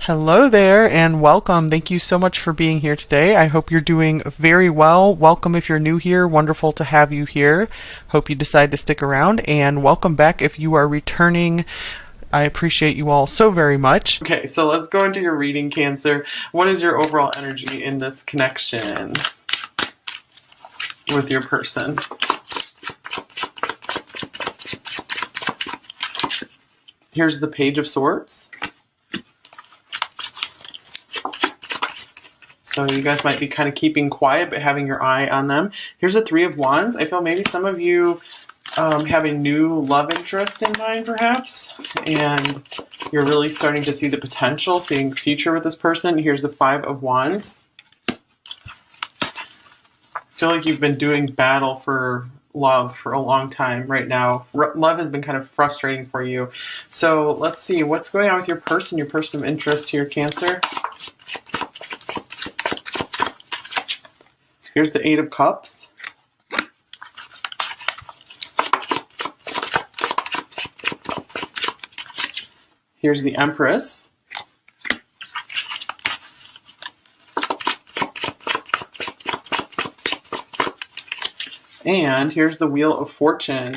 Hello there and welcome. Thank you so much for being here today. I hope you're doing very well. Welcome if you're new here. Wonderful to have you here. Hope you decide to stick around, and welcome back if you are returning. I appreciate you all so very much. Okay, so let's go into your reading, Cancer. What is your overall energy in this connection with your person? Here's the Page of Swords. So you guys might be kind of keeping quiet, but having your eye on them. Here's the Three of Wands. I feel maybe some of you have a new love interest in mind, perhaps, and you're really starting to see the potential, seeing the future with this person. Here's the Five of Wands. I feel like you've been doing battle for love for a long time right now. Love has been kind of frustrating for you. So let's see what's going on with your person of interest here, Cancer. Here's the Eight of Cups. Here's the Empress. And here's the Wheel of Fortune.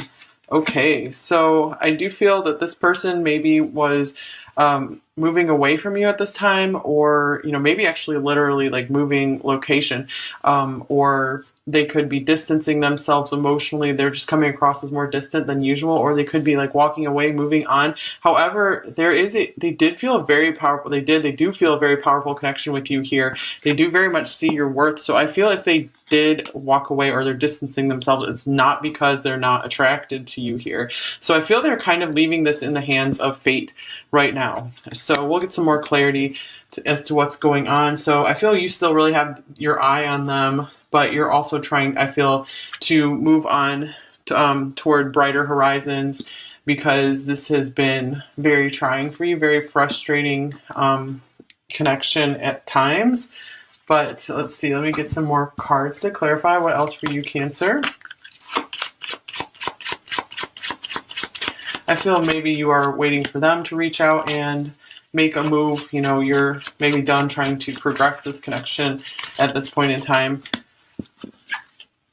Okay, so I do feel that this person maybe was moving away from you at this time, or maybe actually literally like moving location, or they could be distancing themselves emotionally. They're just coming across as more distant than usual, or they could be like walking away, moving on. However, they do feel a very powerful connection with you here. They do very much see your worth. So I feel if they did walk away or they're distancing themselves, it's not because they're not attracted to you here. So I feel they're kind of leaving this in the hands of fate right now. So we'll get some more clarity as to what's going on. So I feel you still really have your eye on them, but you're also trying, I feel, to move on toward brighter horizons, because this has been very trying for you, very frustrating connection at times. But let's see, let me get some more cards to clarify what else for you, Cancer. I feel maybe you are waiting for them to reach out and make a move. You're maybe done trying to progress this connection at this point in time.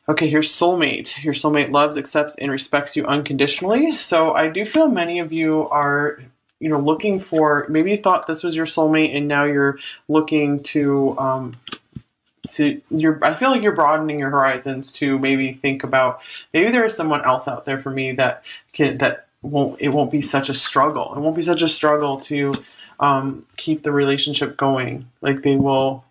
Okay, here's soulmate. Your soulmate loves, accepts, and respects you unconditionally. So I do feel many of you are looking for, maybe you thought this was your soulmate and now you're looking to I feel like you're broadening your horizons to maybe think about, maybe there is someone else out there for me that won't be such a struggle. It won't be such a struggle to keep the relationship going. Like they will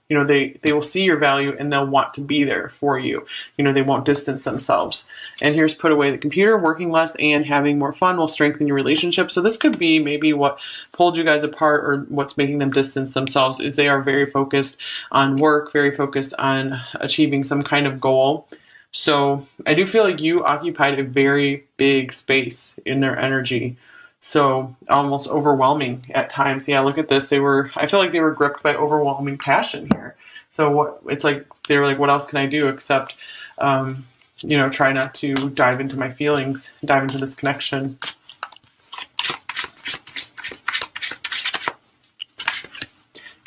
see your value and they'll want to be there for you. They won't distance themselves. And here's put away the computer. Working less and having more fun will strengthen your relationship. So this could be maybe what pulled you guys apart, or what's making them distance themselves, is they are very focused on work, very focused on achieving some kind of goal. So I do feel like you occupied a very big space in their energy. So almost overwhelming at times. Yeah, look at this. I feel like they were gripped by overwhelming passion here. So they were like, what else can I do except, try not to dive into my feelings, dive into this connection.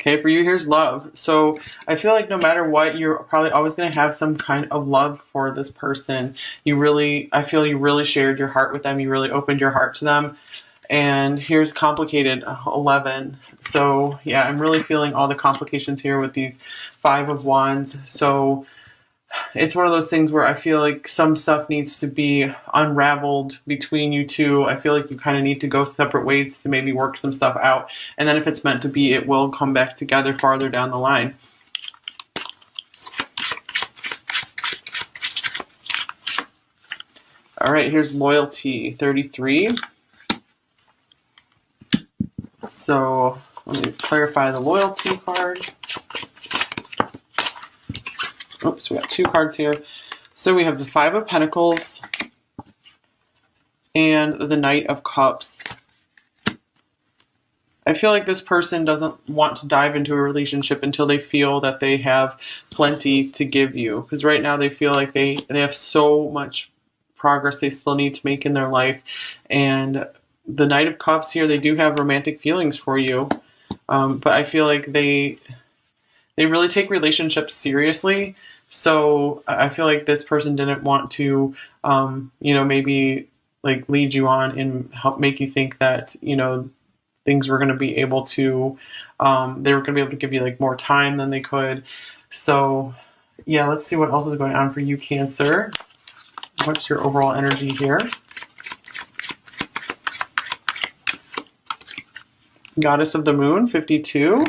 Okay, for you, here's love. So I feel like no matter what, you're probably always going to have some kind of love for this person. I feel you really shared your heart with them. You really opened your heart to them. And here's complicated, 11. So yeah, I'm really feeling all the complications here with these Five of Wands. So it's one of those things where I feel like some stuff needs to be unraveled between you two. I feel like you kind of need to go separate ways to maybe work some stuff out. And then if it's meant to be, it will come back together farther down the line. All right, here's loyalty, 33. So let me clarify the loyalty card. Oops, we got two cards here. So we have the Five of Pentacles and the Knight of Cups. I feel like this person doesn't want to dive into a relationship until they feel that they have plenty to give you. Because right now they feel like they have so much progress they still need to make in their life. And the Knight of Cups here, they do have romantic feelings for you. But I feel like they really take relationships seriously. So I feel like this person didn't want to, maybe like lead you on and help make you think that, things were going to be able to, they were going to be able to give you like more time than they could. So yeah, let's see what else is going on for you, Cancer. What's your overall energy here? Goddess of the Moon, 52.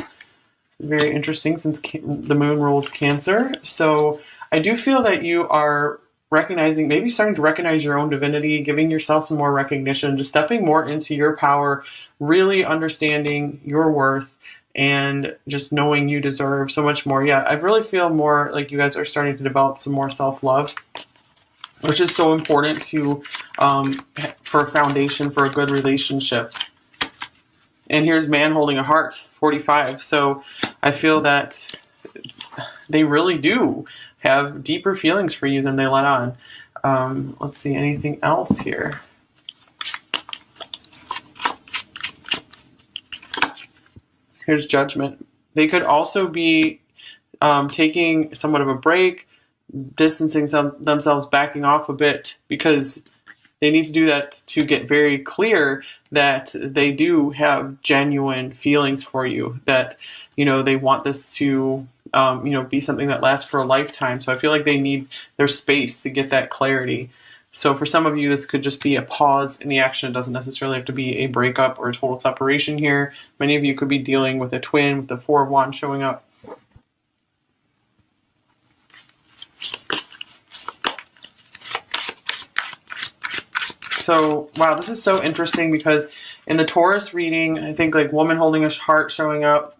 Very interesting since the moon rules Cancer. So I do feel that you are recognizing, maybe starting to recognize your own divinity, giving yourself some more recognition, just stepping more into your power, really understanding your worth, and just knowing you deserve so much more. Yeah, I really feel more like you guys are starting to develop some more self-love, which is so important to for a foundation for a good relationship. And here's man holding a heart, 45. So I feel that they really do have deeper feelings for you than they let on. Let's see, anything else here? Here's Judgment. They could also be taking somewhat of a break, distancing themselves, backing off a bit, because they need to do that to get very clear that they do have genuine feelings for you, that, they want this to, be something that lasts for a lifetime. So I feel like they need their space to get that clarity. So for some of you, this could just be a pause in the action. It doesn't necessarily have to be a breakup or a total separation here. Many of you could be dealing with a twin with the Four of Wands showing up. So, wow, this is so interesting because in the Taurus reading, I think like woman holding a heart showed up,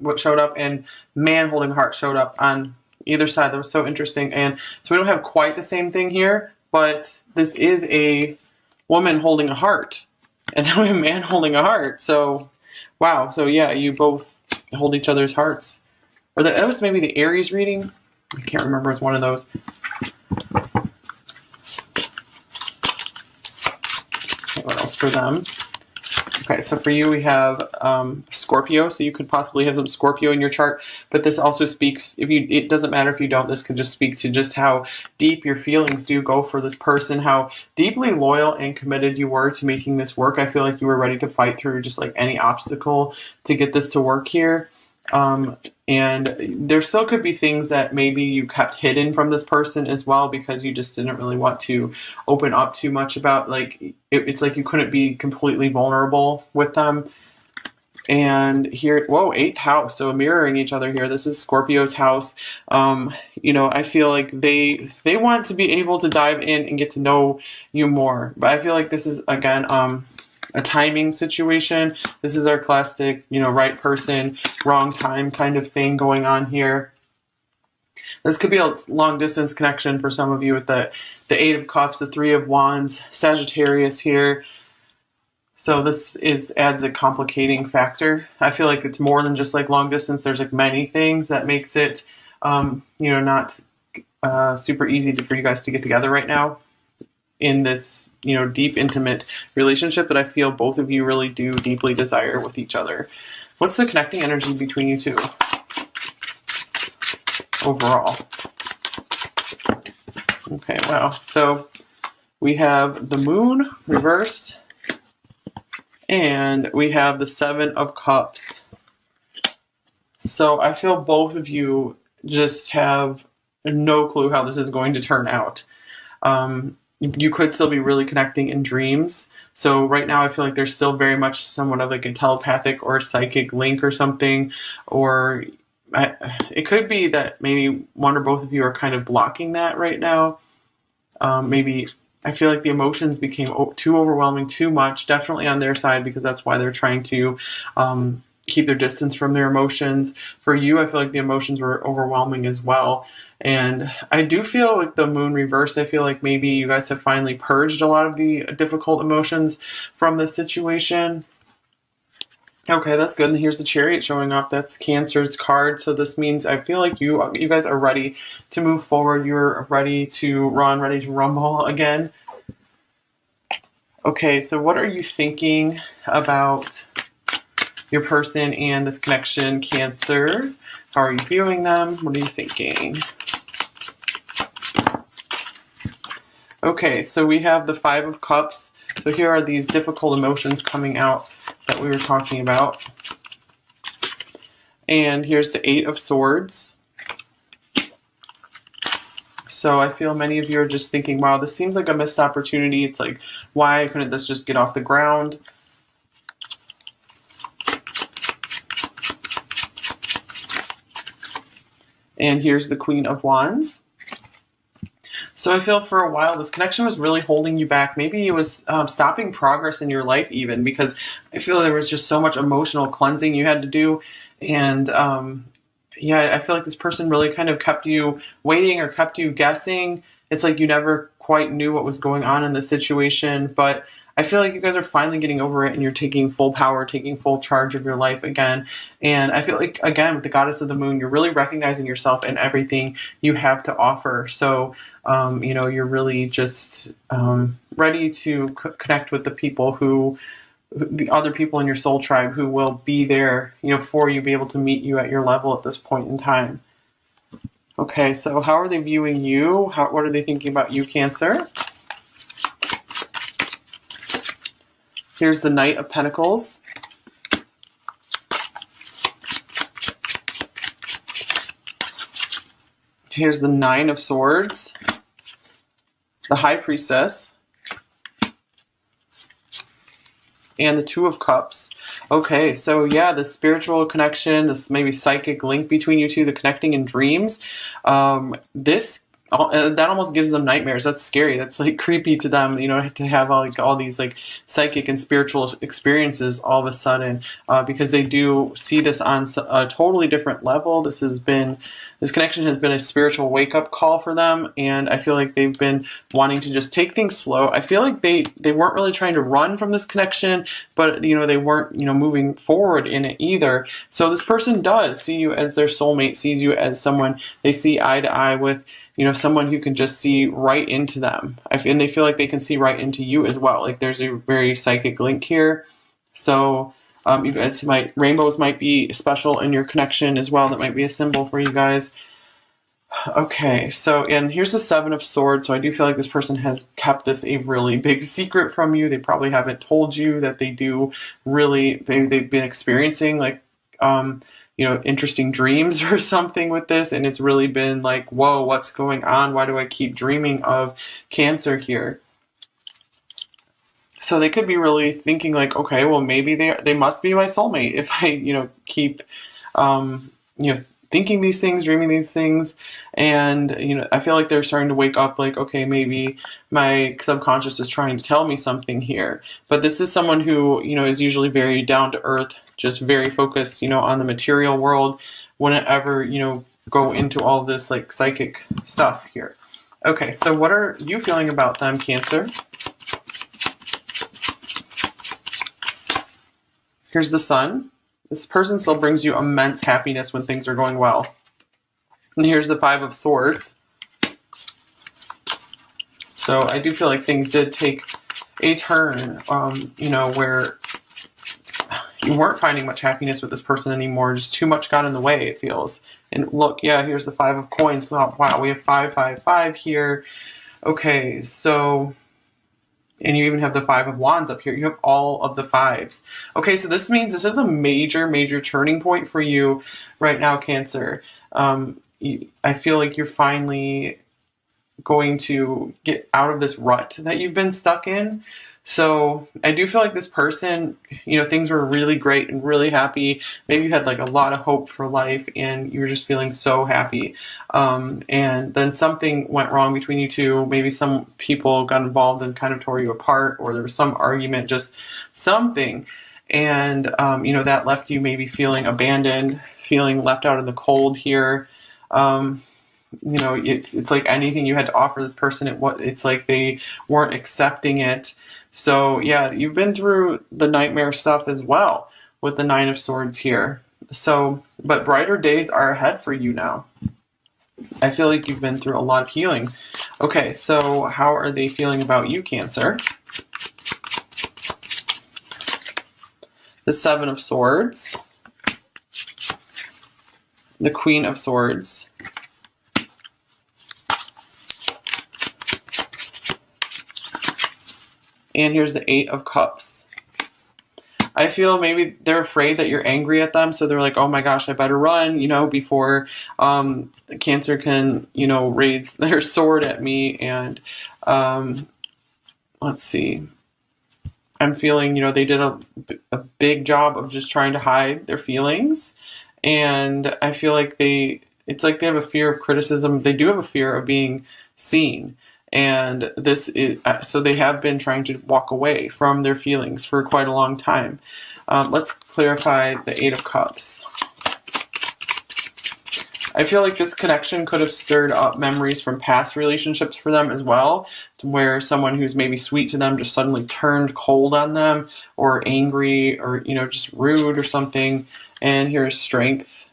and man holding a heart showed up on either side. That was so interesting. And so we don't have quite the same thing here, but this is a woman holding a heart, and then we have a man holding a heart. So, wow. So yeah, you both hold each other's hearts. Or that was maybe the Aries reading. I can't remember. It's one of those. What else for them? Okay, so for you we have Scorpio, so you could possibly have some Scorpio in your chart, but this also speaks, it doesn't matter if you don't, this could just speak to just how deep your feelings do go for this person, how deeply loyal and committed you were to making this work. I feel like you were ready to fight through just like any obstacle to get this to work here. And there still could be things that maybe you kept hidden from this person as well, because you just didn't really want to open up too much about, like, it's like you couldn't be completely vulnerable with them. And here, whoa, 8th house, so mirroring each other here. This is Scorpio's house. I feel like they want to be able to dive in and get to know you more. But I feel like this is, again, a timing situation. This is our classic, right person, wrong time kind of thing going on here. This could be a long distance connection for some of you with the 8 of Cups, the 3 of Wands, Sagittarius here. So this adds a complicating factor. I feel like it's more than just like long distance. There's like many things that makes it, not super easy for you guys to get together right now in this, deep, intimate relationship that I feel both of you really do deeply desire with each other. What's the connecting energy between you two overall? Okay, wow. So we have the moon reversed, and we have the 7 of Cups. So I feel both of you just have no clue how this is going to turn out. You could still be really connecting in dreams. So right now I feel like there's still very much somewhat of like a telepathic or psychic link or something. Or it could be that maybe one or both of you are kind of blocking that right now. Maybe I feel like the emotions became too overwhelming, too much, definitely on their side, because that's why they're trying to keep their distance from their emotions. For you, I feel like the emotions were overwhelming as well. And I do feel like the moon reversed. I feel like maybe you guys have finally purged a lot of the difficult emotions from this situation. Okay, that's good. And here's the Chariot showing up. That's Cancer's card. So this means I feel like you guys are ready to move forward. You're ready to run, ready to rumble again. Okay, so what are you thinking about your person and this connection, Cancer. How are you viewing them? What are you thinking? Okay, so we have the Five of Cups. So here are these difficult emotions coming out that we were talking about. And here's the Eight of Swords. So I feel many of you are just thinking, wow, this seems like a missed opportunity. It's like, why couldn't this just get off the ground? And here's the Queen of Wands. So I feel for a while this connection was really holding you back. Maybe it was stopping progress in your life even, because I feel there was just so much emotional cleansing you had to do. And yeah, I feel like this person really kind of kept you waiting or kept you guessing. It's like you never quite knew what was going on in the situation. But I feel like you guys are finally getting over it and you're taking full power, taking full charge of your life again. And I feel like, again, with the Goddess of the Moon, you're really recognizing yourself and everything you have to offer. So, you know, you're really just ready to connect with the people who, the other people in your soul tribe who will be there, you know, for you, be able to meet you at your level at this point in time. Okay, so how are they viewing you? What are they thinking about you, Cancer? Here's the Knight of Pentacles. Here's the Nine of Swords. The High Priestess. And the Two of Cups. Okay, so yeah, the spiritual connection, this maybe psychic link between you two, the connecting in dreams. That almost gives them nightmares. That's scary. That's like creepy to them, you know, to have all these like psychic and spiritual experiences all of a sudden, because they do see this on a totally different level. This connection has been a spiritual wake-up call for them, and I feel like they've been wanting to just take things slow. I feel like they weren't really trying to run from this connection, but you know, they weren't, you know, moving forward in it either. So this person does see you as their soulmate, sees you as someone they see eye to eye with, you know, someone who can just see right into them. And they feel like they can see right into you as well. Like there's a very psychic link here. So you guys rainbows might be special in your connection as well. That might be a symbol for you guys. Okay, so, and here's the Seven of Swords. So I do feel like this person has kept this a really big secret from you. They probably haven't told you that they do really, maybe they've been experiencing like, you know, interesting dreams or something with this. And it's really been like, whoa, what's going on? Why do I keep dreaming of Cancer here? So they could be really thinking like, okay, well, maybe they must be my soulmate if I, you know, keep, you know, thinking these things, dreaming these things. And, you know, I feel like they're starting to wake up like, okay, maybe my subconscious is trying to tell me something here. But this is someone who, you know, is usually very down to earth, just very focused, you know, on the material world, wouldn't ever, you know, go into all this like psychic stuff here. Okay, so what are you feeling about them, Cancer? Here's the Sun. This person still brings you immense happiness when things are going well. And here's the Five of Swords. So I do feel like things did take a turn, you know, where you weren't finding much happiness with this person anymore. Just too much got in the way, it feels. And look, yeah, here's the Five of Coins. Oh, wow, we have 5, 5, 5 here. Okay, so... And you even have the Five of Wands up here. You have all of the fives. Okay, so this means this is a major, major turning point for you right now, Cancer. I feel like you're finally going to get out of this rut that you've been stuck in. So I do feel like this person, you know, things were really great and really happy. Maybe you had like a lot of hope for life and you were just feeling so happy. And then something went wrong between you two. Maybe some people got involved and kind of tore you apart, or there was some argument, just something. And, you know, that left you maybe feeling abandoned, feeling left out in the cold here. You know, it's like anything you had to offer this person, it's like they weren't accepting it. So yeah, you've been through the nightmare stuff as well with the Nine of Swords here. So, but brighter days are ahead for you now. I feel like you've been through a lot of healing. Okay, so how are they feeling about you, Cancer? the Seven of Swords, the Queen of Swords, and here's the Eight of Cups. I feel maybe they're afraid that you're angry at them, so they're like, oh my gosh, I better run, before Cancer can, raise their sword at me. And let's see. I'm feeling, they did a big job of just trying to hide their feelings. And I feel like it's like they have a fear of criticism. They do have a fear of being seen. And so they have been trying to walk away from their feelings for quite a long time. Let's clarify the Eight of Cups. I feel like this connection could have stirred up memories from past relationships for them as well, to where someone who's maybe sweet to them just suddenly turned cold on them, or angry, or just rude or something. And here's Strength.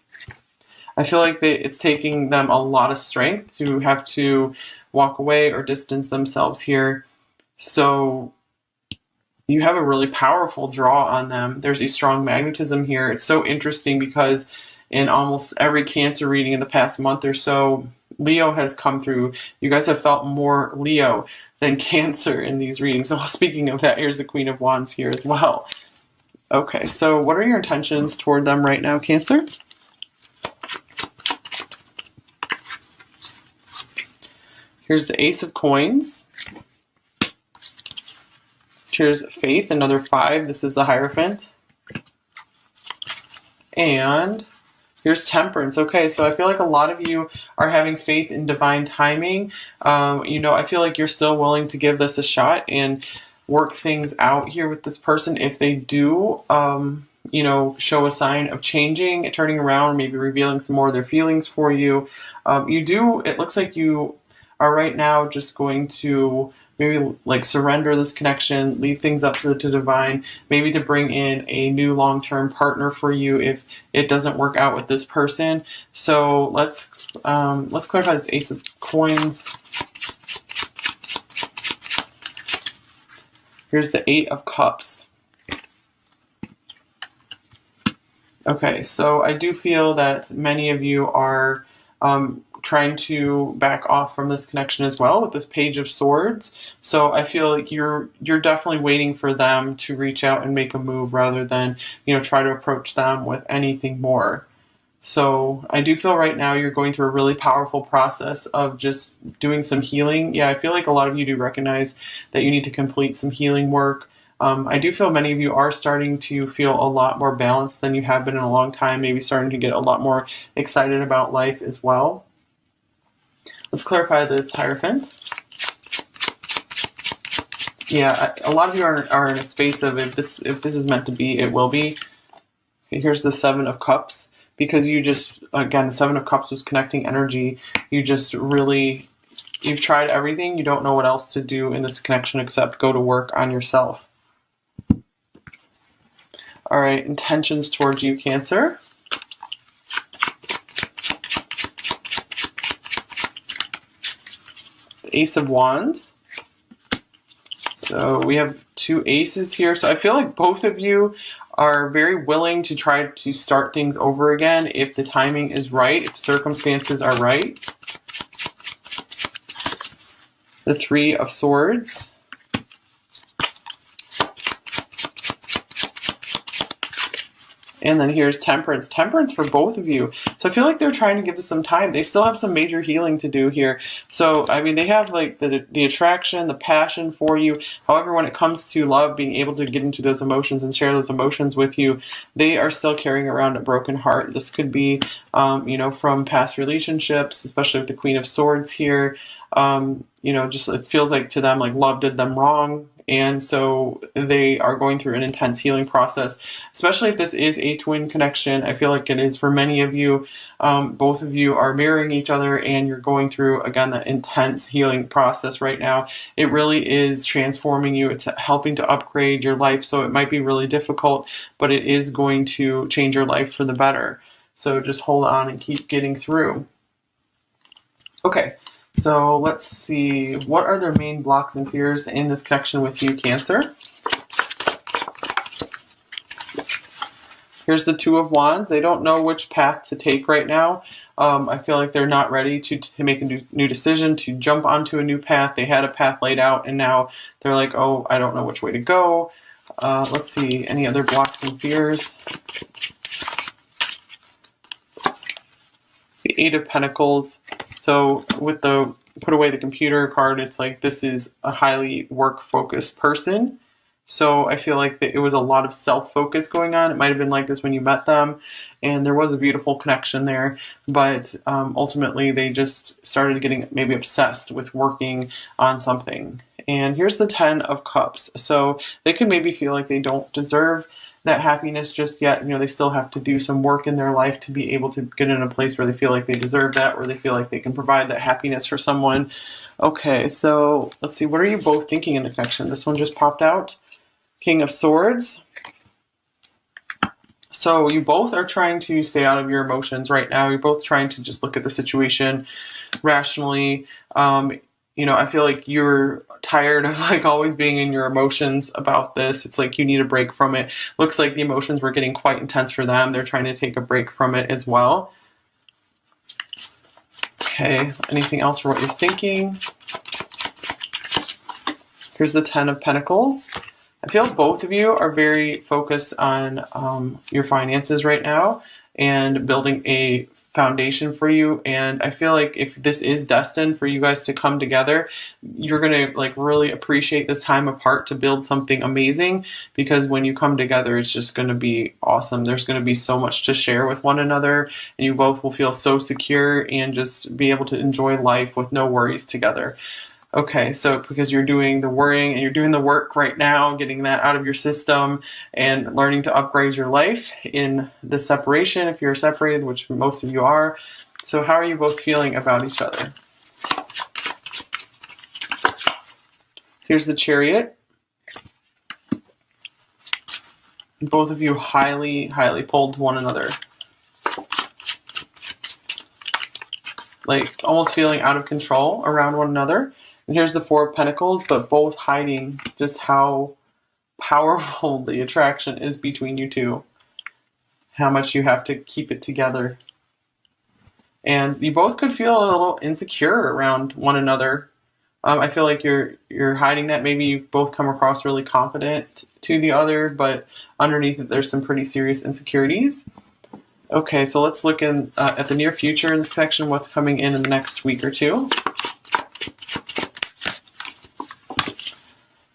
I feel like it's taking them a lot of strength to have to walk away or distance themselves here. So you have a really powerful draw on them. There's a strong magnetism here. It's so interesting because in almost every Cancer reading in the past month or so, Leo has come through. You guys have felt more Leo than Cancer in these readings. So speaking of that, here's the Queen of Wands here as well. Okay, so what are your intentions toward them right now, Cancer? Here's the Ace of Coins. Here's Faith, another 5. This is the Hierophant. And here's Temperance. Okay, so I feel like a lot of you are having faith in divine timing. I feel like you're still willing to give this a shot and work things out here with this person if they do, show a sign of changing, turning around, maybe revealing some more of their feelings for you. It looks like you are right now just going to maybe like surrender this connection, leave things up to the divine, maybe to bring in a new long-term partner for you if it doesn't work out with this person. So let's clarify this Ace of Coins. Here's the Eight of Cups. Okay, so I do feel that many of you are trying to back off from this connection as well with this Page of Swords. So I feel like you're definitely waiting for them to reach out and make a move rather than, try to approach them with anything more. So I do feel right now you're going through a really powerful process of just doing some healing. Yeah, I feel like a lot of you do recognize that you need to complete some healing work. I do feel many of you are starting to feel a lot more balanced than you have been in a long time, maybe starting to get a lot more excited about life as well. Let's clarify this Hierophant. Yeah, a lot of you are in a space of if this is meant to be, it will be. Okay, here's the Seven of Cups. Because the Seven of Cups was connecting energy. You've tried everything. You don't know what else to do in this connection except go to work on yourself. All right, intentions towards you, Cancer. Ace of Wands. So we have 2 aces here. So I feel like both of you are very willing to try to start things over again if the timing is right, if circumstances are right. The Three of Swords. And then here's Temperance. Temperance for both of you. So I feel like they're trying to give this some time. They still have some major healing to do here. So, I mean, they have like the attraction, the passion for you. However, when it comes to love, being able to get into those emotions and share those emotions with you, they are still carrying around a broken heart. This could be, from past relationships, especially with the Queen of Swords here. Just it feels like to them like love did them wrong. And so they are going through an intense healing process, especially if this is a twin connection. I feel like it is for many of you. Both of you are mirroring each other and you're going through, again, that intense healing process right now. It really is transforming you. It's helping to upgrade your life. So it might be really difficult, but it is going to change your life for the better. So just hold on and keep getting through. Okay. So let's see, what are their main blocks and fears in this connection with you, Cancer? Here's the Two of Wands. They don't know which path to take right now. I feel like they're not ready to make a new decision, to jump onto a new path. They had a path laid out, and now they're like, oh, I don't know which way to go. Let's see, any other blocks and fears? The Eight of Pentacles. So with the put away the computer card, it's like this is a highly work-focused person. So I feel like it was a lot of self-focus going on. It might have been like this when you met them, and there was a beautiful connection there. But ultimately, they just started getting maybe obsessed with working on something. And here's the Ten of Cups. So they could maybe feel like they don't deserve that happiness just yet. You know, they still have to do some work in their life to be able to get in a place where they feel like they deserve that, where they feel like they can provide that happiness for someone. Okay, so let's see. What are you both thinking in the connection? This one just popped out. King of Swords. So you both are trying to stay out of your emotions right now. You're both trying to just look at the situation rationally. You know, I feel like you're tired of like always being in your emotions about this. It's like you need a break from it. Looks like the emotions were getting quite intense for them. They're trying to take a break from it as well. Okay, anything else for what you're thinking? Here's the Ten of Pentacles. I feel both of you are very focused on your finances right now and building a foundation for you. And I feel like if this is destined for you guys to come together, you're going to like really appreciate this time apart to build something amazing, because when you come together, it's just going to be awesome. There's going to be so much to share with one another, and you both will feel so secure and just be able to enjoy life with no worries together. Okay, so because you're doing the worrying and you're doing the work right now, getting that out of your system and learning to upgrade your life in the separation, if you're separated, which most of you are. So how are you both feeling about each other? Here's the Chariot. Both of you highly, highly pulled to one another. Like almost feeling out of control around one another. And here's the Four of Pentacles, but both hiding just how powerful the attraction is between you two. How much you have to keep it together. And you both could feel a little insecure around one another. I feel like you're hiding that. Maybe you both come across really confident to the other, but underneath it, there's some pretty serious insecurities. Okay, so let's look in at the near future in this connection, what's coming in the next week or two.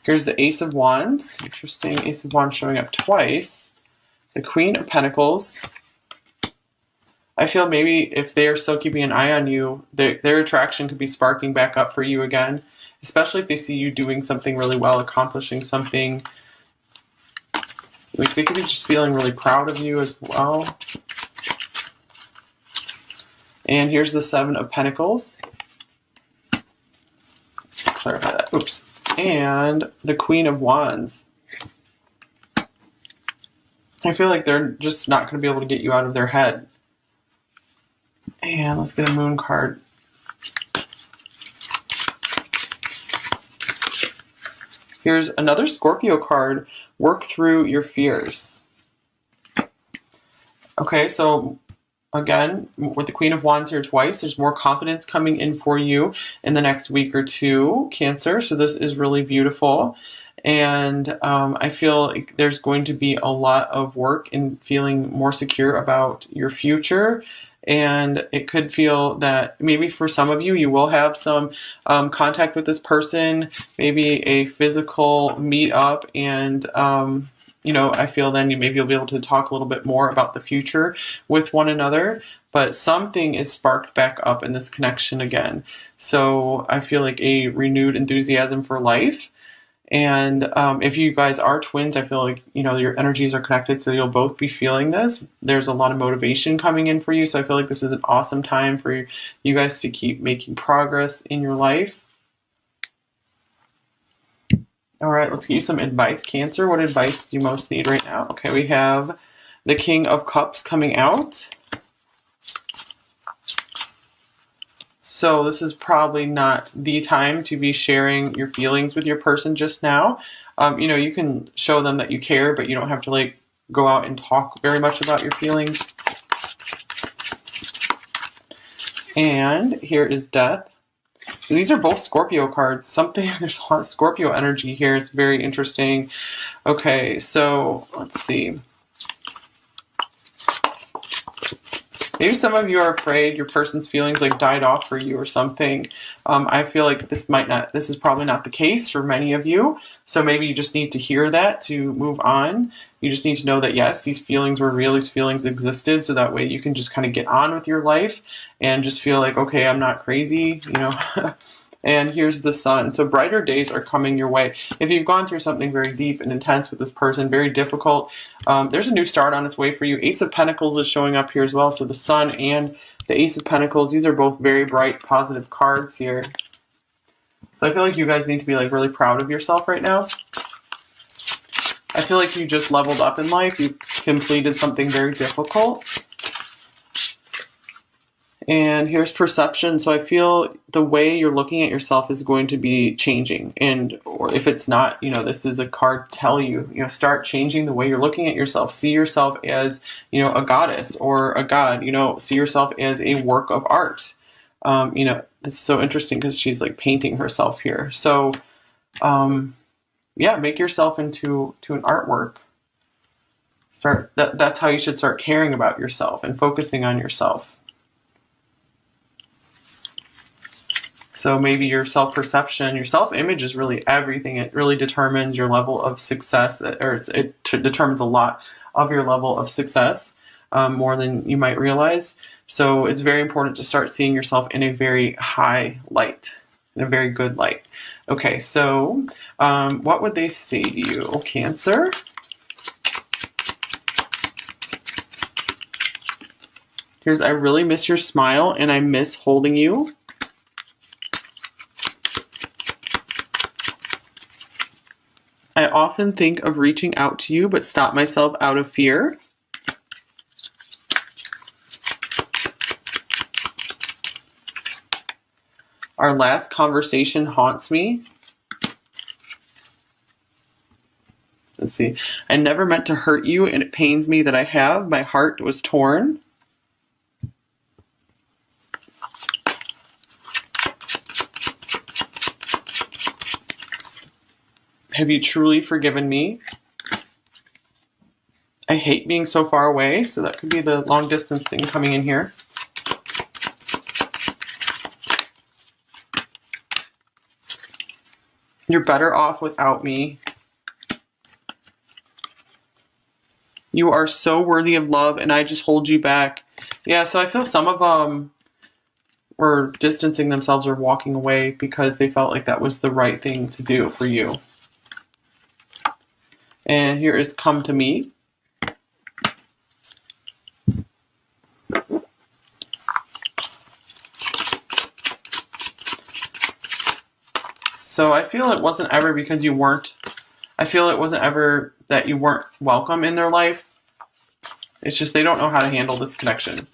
Here's the Ace of Wands. Interesting, Ace of Wands showing up twice. The Queen of Pentacles. I feel maybe if they are still keeping an eye on you, their attraction could be sparking back up for you again, especially if they see you doing something really well, accomplishing something. Like they could be just feeling really proud of you as well. And here's the Seven of Pentacles. Clarify that. Oops. And the Queen of Wands. I feel like they're just not going to be able to get you out of their head. And let's get a Moon card. Here's another Scorpio card. Work through your fears. Okay, so again, with the Queen of Wands here twice, there's more confidence coming in for you in the next week or two, Cancer. So this is really beautiful. And I feel like there's going to be a lot of work in feeling more secure about your future. And it could feel that maybe for some of you, you will have some contact with this person, maybe a physical meet up, and you know, I feel then maybe you'll be able to talk a little bit more about the future with one another, but something is sparked back up in this connection again. So I feel like a renewed enthusiasm for life. And if you guys are twins, I feel like, you know, your energies are connected, so you'll both be feeling this. There's a lot of motivation coming in for you, so I feel like this is an awesome time for you guys to keep making progress in your life. All right, let's get you some advice, Cancer. What advice do you most need right now? Okay, we have the King of Cups coming out. So this is probably not the time to be sharing your feelings with your person just now. You know, you can show them that you care, but you don't have to like go out and talk very much about your feelings. And here is Death. So these are both Scorpio cards. There's a lot of Scorpio energy here. It's very interesting. Okay, so let's see. Maybe some of you are afraid your person's feelings like died off for you or something. I feel like this is probably not the case for many of you. So maybe you just need to hear that to move on. You just need to know that yes, these feelings were real, these feelings existed. So that way you can just kind of get on with your life and just feel like, okay, I'm not crazy, you know. And here's the Sun. So brighter days are coming your way. If you've gone through something very deep and intense with this person, very difficult, there's a new start on its way for you. Ace of Pentacles is showing up here as well. So the Sun and the Ace of Pentacles, these are both very bright, positive cards here. So I feel like you guys need to be like really proud of yourself right now. I feel like you just leveled up in life. You completed something very difficult. And here's Perception. So I feel the way you're looking at yourself is going to be changing. Or if it's not, you know, this is a card to tell you, you know, start changing the way you're looking at yourself. See yourself as, you know, a goddess or a god, you know, see yourself as a work of art. You know, this is so interesting because she's like painting herself here. So, yeah, make yourself into an artwork. That's how you should start caring about yourself and focusing on yourself. So maybe your self-perception, your self-image is really everything. It really determines your level of success, or it determines a lot of your level of success, more than you might realize. So it's very important to start seeing yourself in a very high light, in a very good light. Okay, so what would they say to you, Cancer? Here's, I really miss your smile and I miss holding you. I often think of reaching out to you, but stop myself out of fear. Our last conversation haunts me. Let's see. I never meant to hurt you, and it pains me that I have. My heart was torn. Have you truly forgiven me? I hate being so far away, so that could be the long distance thing coming in here. You're better off without me. You are so worthy of love, and I just hold you back. Yeah, so I feel some of them were distancing themselves or walking away because they felt like that was the right thing to do for you. And here is Come to Me. So I feel it wasn't ever because you weren't, I feel it wasn't ever that you weren't welcome in their life. It's just they don't know how to handle this connection.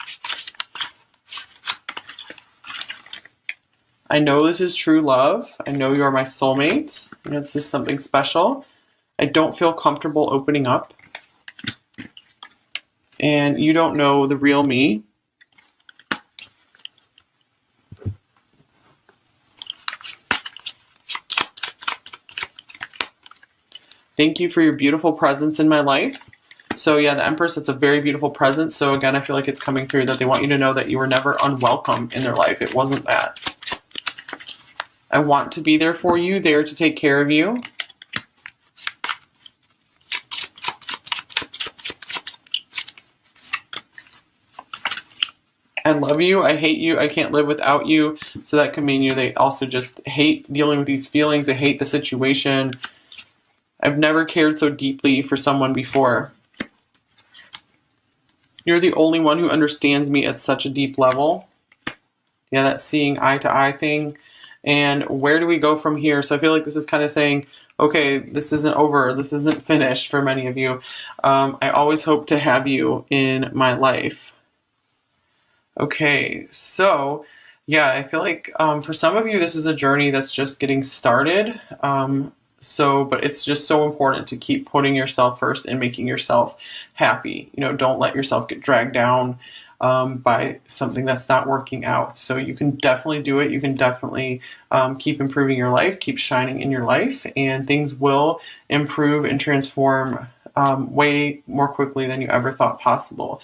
I know this is true love. I know you are my soulmate. And this is something special. I don't feel comfortable opening up. And you don't know the real me. Thank you for your beautiful presence in my life. So yeah, the Empress, it's a very beautiful presence. So again, I feel like it's coming through that they want you to know that you were never unwelcome in their life. It wasn't that. I want to be there for you, there to take care of you. I love you, I hate you, I can't live without you. So that could mean they also just hate dealing with these feelings, they hate the situation. I've never cared so deeply for someone before. You're the only one who understands me at such a deep level. Yeah, that seeing eye to eye thing. And where do we go from here? So I feel like this is kind of saying, okay, this isn't over, this isn't finished for many of you. I always hope to have you in my life. Okay, so yeah, I feel like for some of you, this is a journey that's just getting started. So, but it's just so important to keep putting yourself first and making yourself happy. You know, don't let yourself get dragged down by something that's not working out. So you can definitely do it. You can definitely keep improving your life, keep shining in your life, and things will improve and transform way more quickly than you ever thought possible.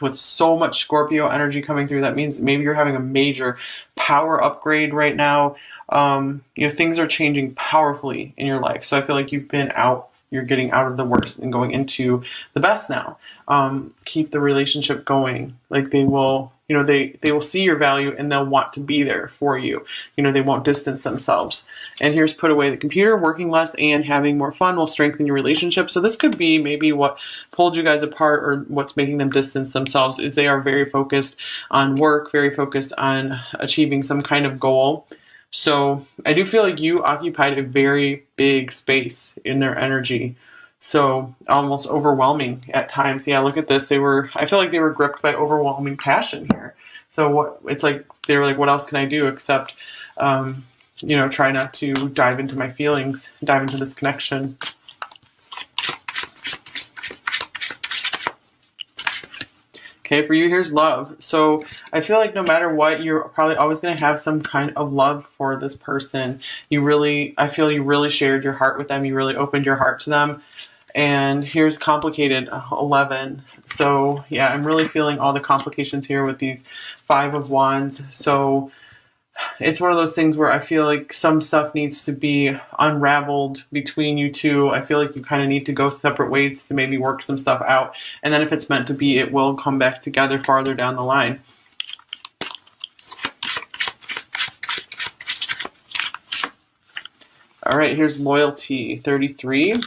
With so much Scorpio energy coming through, that means maybe you're having a major power upgrade right now. You know, things are changing powerfully in your life. So I feel like you're getting out of the worst and going into the best now. Keep the relationship going. Like they will, you know, they will see your value and they'll want to be there for you. You know, they won't distance themselves. And here's put away the computer. Working less and having more fun will strengthen your relationship. So this could be maybe what pulled you guys apart, or what's making them distance themselves is they are very focused on work, very focused on achieving some kind of goal. So I do feel like you occupied a very big space in their energy. So almost overwhelming at times. Yeah, look at this. I feel like they were gripped by overwhelming passion here. So it's like, they were like, what else can I do except, you know, try not to dive into my feelings, dive into this connection. Okay, for you, here's love. So I feel like no matter what, you're probably always going to have some kind of love for this person. I feel you really shared your heart with them. You really opened your heart to them. And here's complicated 11. So yeah, I'm really feeling all the complications here with these 5 of Wands. So it's one of those things where I feel like some stuff needs to be unraveled between you two. I feel like you kind of need to go separate ways to maybe work some stuff out. And then if it's meant to be, it will come back together farther down the line. All right, here's loyalty, 33.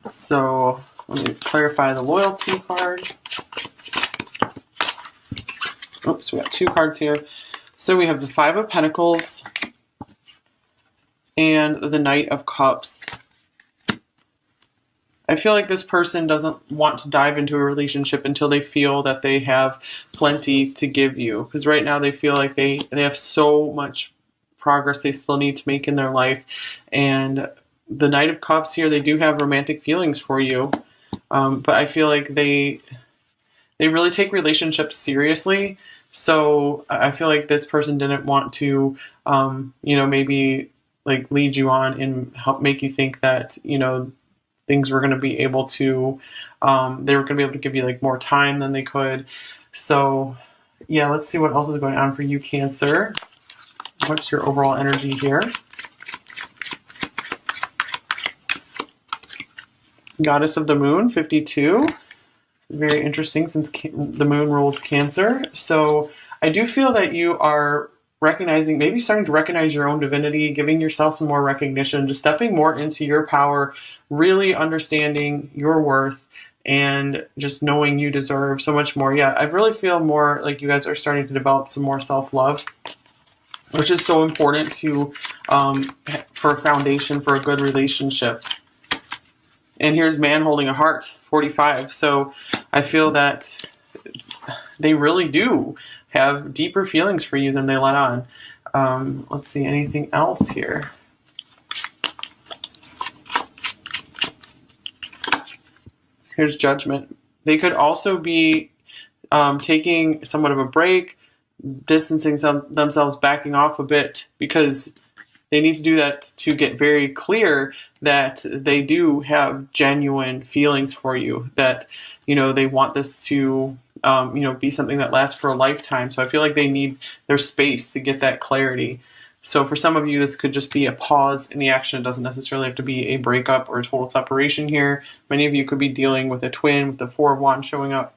So let me clarify the loyalty card. Oops, we got 2 cards here. So we have the 5 of Pentacles and the Knight of Cups. I feel like this person doesn't want to dive into a relationship until they feel that they have plenty to give you. Because right now they feel like they have so much progress they still need to make in their life. And the Knight of Cups here, they do have romantic feelings for you. But I feel like they really take relationships seriously. So I feel like this person didn't want to, you know, maybe like lead you on and help make you think that, you know, things were going to be able to, they were going to be able to give you like more time than they could. So yeah, let's see what else is going on for you, Cancer. What's your overall energy here? Goddess of the Moon, 52. Very interesting since the moon rules Cancer. So I do feel that you are recognizing, maybe starting to recognize your own divinity, giving yourself some more recognition, just stepping more into your power, really understanding your worth, and just knowing you deserve so much more. Yeah, I really feel more like you guys are starting to develop some more self-love, which is so important to for a foundation for a good relationship. And here's man holding a heart, 45. So I feel that they really do have deeper feelings for you than they let on. Let's see, anything else here? Here's Judgment. They could also be taking somewhat of a break, distancing themselves, backing off a bit, because they need to do that to get very clear that they do have genuine feelings for you, that, you know, they want this to, you know, be something that lasts for a lifetime. So I feel like they need their space to get that clarity. So for some of you, this could just be a pause in the action. It doesn't necessarily have to be a breakup or a total separation here. Many of you could be dealing with a twin with the 4 of Wands showing up.